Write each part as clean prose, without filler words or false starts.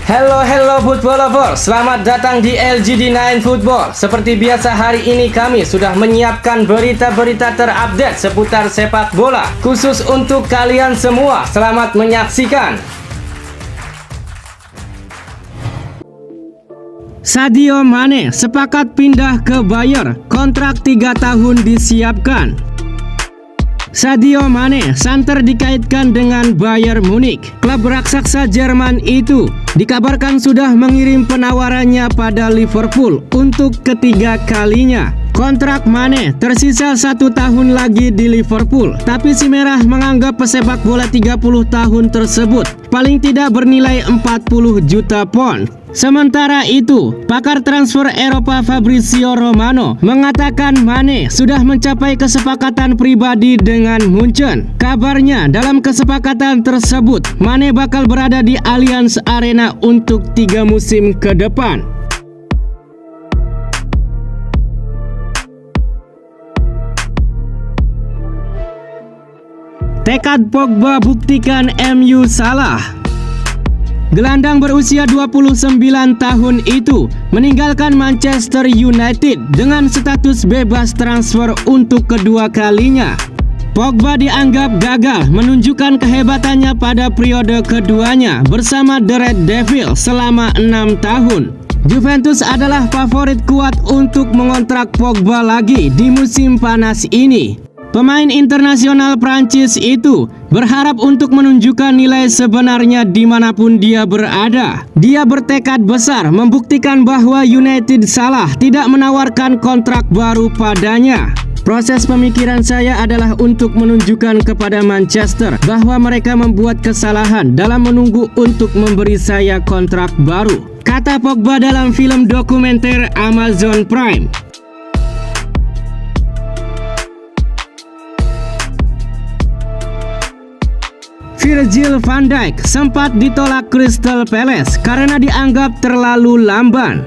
Hello football lovers, selamat datang di LGD9 Football. Seperti biasa hari ini kami sudah menyiapkan berita-berita terupdate seputar sepak bola khusus untuk kalian semua. Selamat menyaksikan. Sadio Mane sepakat pindah ke Bayern, kontrak 3 tahun disiapkan. Sadio Mane santer dikaitkan dengan Bayern Munich. Klub raksasa Jerman itu dikabarkan sudah mengirim penawarannya pada Liverpool untuk ketiga kalinya. Kontrak Mane tersisa 1 tahun lagi di Liverpool, tapi si merah menganggap pesepak bola 30 tahun tersebut paling tidak bernilai 40 juta pound. Sementara itu, pakar transfer Eropa Fabrizio Romano mengatakan Mane sudah mencapai kesepakatan pribadi dengan Munchen. Kabarnya dalam kesepakatan tersebut, Mane bakal berada di Allianz Arena untuk 3 musim ke depan. Tekad Pogba buktikan MU salah. Gelandang berusia 29 tahun itu meninggalkan Manchester United dengan status bebas transfer untuk kedua kalinya. Pogba dianggap gagal menunjukkan kehebatannya pada periode keduanya bersama The Red Devils selama 6 tahun. Juventus adalah favorit kuat untuk mengontrak Pogba lagi di musim panas ini. Pemain internasional Prancis itu berharap untuk menunjukkan nilai sebenarnya dimanapun dia berada. Dia bertekad besar membuktikan bahwa United salah tidak menawarkan kontrak baru padanya. Proses pemikiran saya adalah untuk menunjukkan kepada Manchester bahwa mereka membuat kesalahan dalam menunggu untuk memberi saya kontrak baru, kata Pogba dalam film dokumenter Amazon Prime. Virgil van Dijk sempat ditolak Crystal Palace karena dianggap terlalu lamban.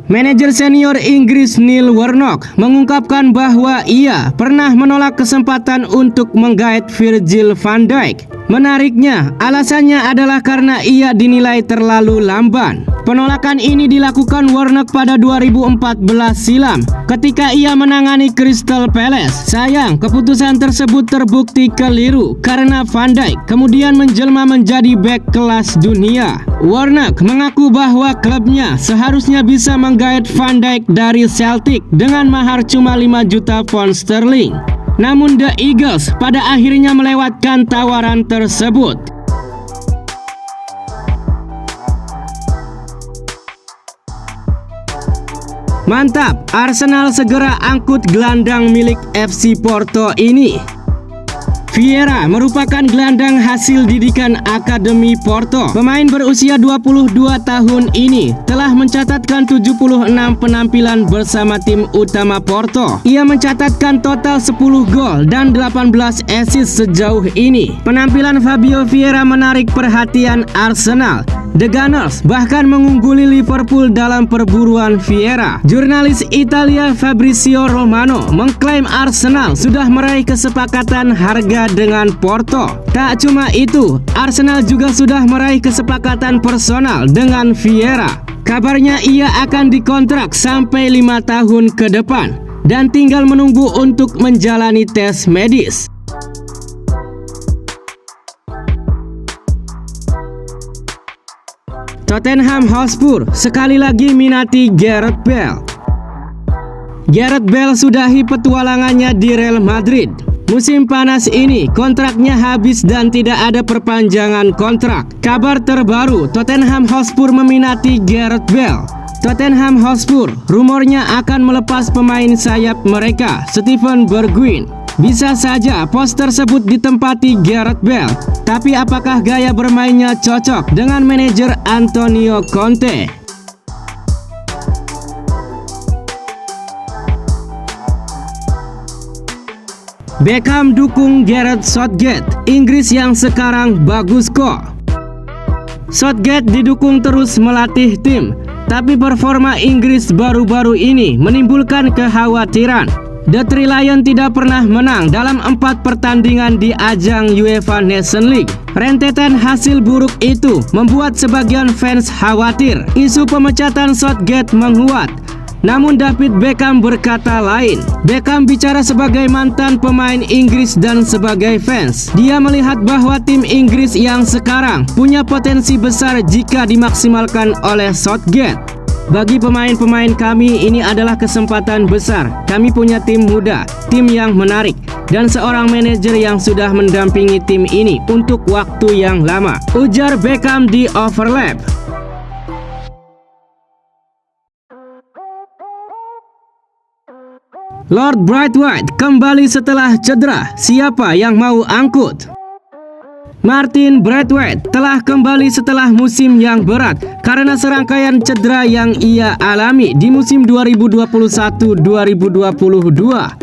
Manajer senior Inggris Neil Warnock mengungkapkan bahwa ia pernah menolak kesempatan untuk menggait Virgil van Dijk. Menariknya, alasannya adalah karena ia dinilai terlalu lamban. Penolakan ini dilakukan Warnock pada 2014 silam ketika ia menangani Crystal Palace. Sayang, keputusan tersebut terbukti keliru karena Van Dijk kemudian menjelma menjadi bek kelas dunia. Warnock mengaku bahwa klubnya seharusnya bisa menggait Van Dijk dari Celtic dengan mahar cuma 5 juta pound sterling. Namun The Eagles pada akhirnya melewatkan tawaran tersebut. Mantap, Arsenal segera angkut gelandang milik FC Porto ini. Vieira merupakan gelandang hasil didikan Akademi Porto. Pemain berusia 22 tahun ini telah mencatatkan 76 penampilan bersama tim utama Porto. Ia mencatatkan total 10 gol dan 18 assist sejauh ini. Penampilan Fabio Vieira menarik perhatian Arsenal. The Gunners bahkan mengungguli Liverpool dalam perburuan Vieira. Jurnalis Italia Fabrizio Romano mengklaim Arsenal sudah meraih kesepakatan harga dengan Porto. Tak cuma itu, Arsenal juga sudah meraih kesepakatan personal dengan Vieira. Kabarnya ia akan dikontrak sampai 5 tahun ke depan dan tinggal menunggu untuk menjalani tes medis. Tottenham Hotspur sekali lagi minati Gareth Bale. Gareth Bale sudahi petualangannya di Real Madrid. Musim panas ini kontraknya habis dan tidak ada perpanjangan kontrak. Kabar terbaru, Tottenham Hotspur meminati Gareth Bale. Tottenham Hotspur rumornya akan melepas pemain sayap mereka, Steven Bergwijn. Bisa saja pos tersebut ditempati Gareth Bale, tapi apakah gaya bermainnya cocok dengan manajer Antonio Conte? Beckham dukung Gareth Southgate, Inggris yang sekarang bagus kok. Southgate didukung terus melatih tim, tapi performa Inggris baru-baru ini menimbulkan kekhawatiran. The Three Lions tidak pernah menang dalam 4 pertandingan di ajang UEFA Nations League. Rentetan hasil buruk itu membuat sebagian fans khawatir. Isu pemecatan Southgate menguat. Namun David Beckham berkata lain. Beckham bicara sebagai mantan pemain Inggris dan sebagai fans. Dia melihat bahwa tim Inggris yang sekarang punya potensi besar jika dimaksimalkan oleh Southgate. Bagi pemain-pemain kami ini adalah kesempatan besar. Kami punya tim muda, tim yang menarik, dan seorang manajer yang sudah mendampingi tim ini untuk waktu yang lama, ujar Beckham di Overlap. Lord Braithwaite kembali setelah cedera. Siapa yang mau angkut? Martin Braithwaite telah kembali setelah musim yang berat karena serangkaian cedera yang ia alami di musim 2021-2022.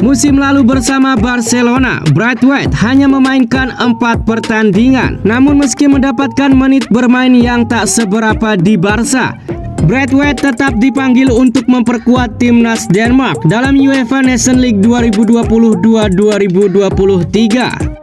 Musim lalu bersama Barcelona, Braithwaite hanya memainkan 4 pertandingan. Namun meski mendapatkan menit bermain yang tak seberapa di Barca, Braithwaite tetap dipanggil untuk memperkuat timnas Denmark dalam UEFA Nations League 2022-2023.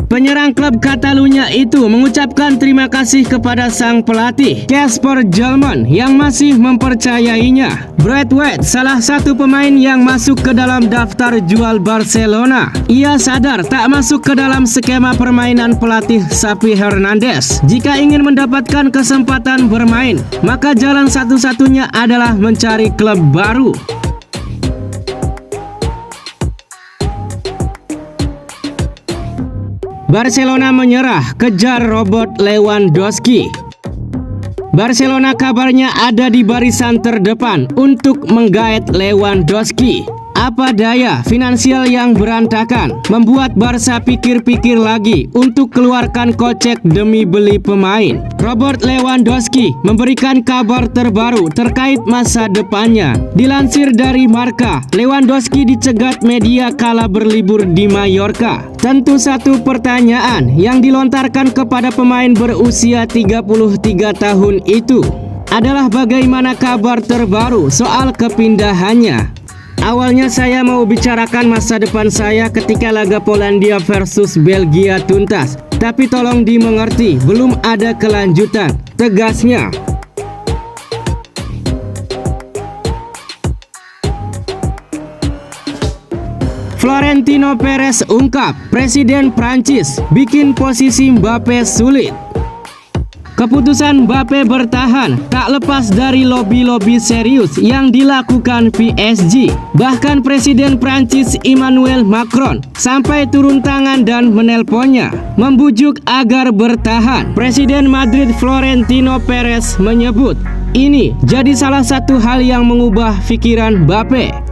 Penyerang klub Catalunya itu mengucapkan terima kasih kepada sang pelatih Kasper Dolman yang masih mempercayainya. Braithwaite salah satu pemain yang masuk ke dalam daftar jual Barcelona. Ia sadar tak masuk ke dalam skema permainan pelatih Xavi Hernandez. Jika ingin mendapatkan kesempatan bermain, maka jalan satu-satunya adalah mencari klub baru. Barcelona menyerah, kejar Robert Lewandowski. Barcelona kabarnya ada di barisan terdepan untuk menggaet Lewandowski. Apa daya, finansial yang berantakan membuat Barca pikir-pikir lagi untuk keluarkan kocek demi beli pemain. Robert Lewandowski memberikan kabar terbaru terkait masa depannya. Dilansir dari Marca, Lewandowski dicegat media kala berlibur di Mallorca. Tentu satu pertanyaan yang dilontarkan kepada pemain berusia 33 tahun itu adalah bagaimana kabar terbaru soal kepindahannya. Awalnya saya mau bicarakan masa depan saya ketika laga Polandia versus Belgia tuntas. Tapi tolong dimengerti, belum ada kelanjutan, tegasnya. Florentino Perez ungkap, Presiden Prancis bikin posisi Mbappe sulit. Keputusan Mbappe bertahan tak lepas dari lobi-lobi serius yang dilakukan PSG. Bahkan Presiden Prancis Emmanuel Macron sampai turun tangan dan menelponnya, membujuk agar bertahan. Presiden Madrid Florentino Perez menyebut ini jadi salah satu hal yang mengubah pikiran Mbappe.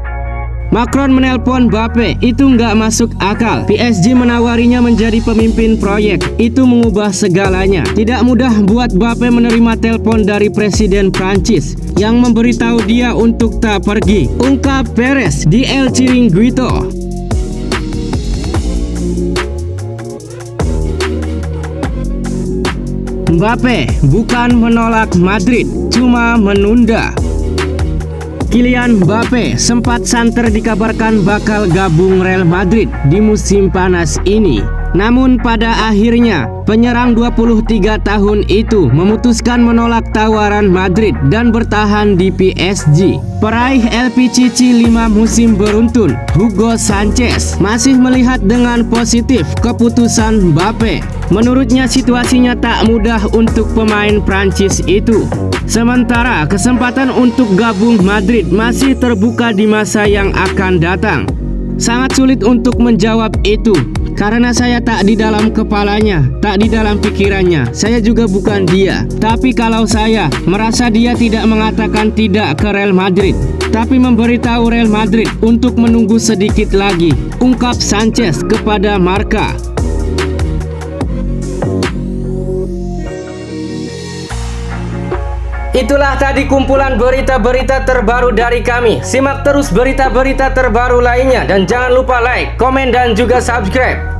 Macron menelpon Mbappe, itu nggak masuk akal. PSG menawarinya menjadi pemimpin proyek, itu mengubah segalanya. Tidak mudah buat Mbappe menerima telepon dari Presiden Prancis yang memberitahu dia untuk tak pergi, ungkap Perez di El Chiringuito. Mbappe bukan menolak Madrid, cuma menunda. Kylian Mbappe sempat santer dikabarkan bakal gabung Real Madrid di musim panas ini. Namun pada akhirnya penyerang 23 tahun itu memutuskan menolak tawaran Madrid dan bertahan di PSG. Peraih LPCC 5 musim beruntun, Hugo Sanchez masih melihat dengan positif keputusan Mbappe. Menurutnya situasinya tak mudah untuk pemain Prancis itu. Sementara kesempatan untuk gabung Madrid masih terbuka di masa yang akan datang. Sangat sulit untuk menjawab itu karena saya tak di dalam kepalanya, tak di dalam pikirannya. Saya juga bukan dia. Tapi kalau saya merasa dia tidak mengatakan tidak ke Real Madrid, tapi memberitahu Real Madrid untuk menunggu sedikit lagi, ungkap Sanchez kepada Marca. Itulah tadi kumpulan berita-berita terbaru dari kami. Simak terus berita-berita terbaru lainnya dan jangan lupa like, komen dan juga subscribe.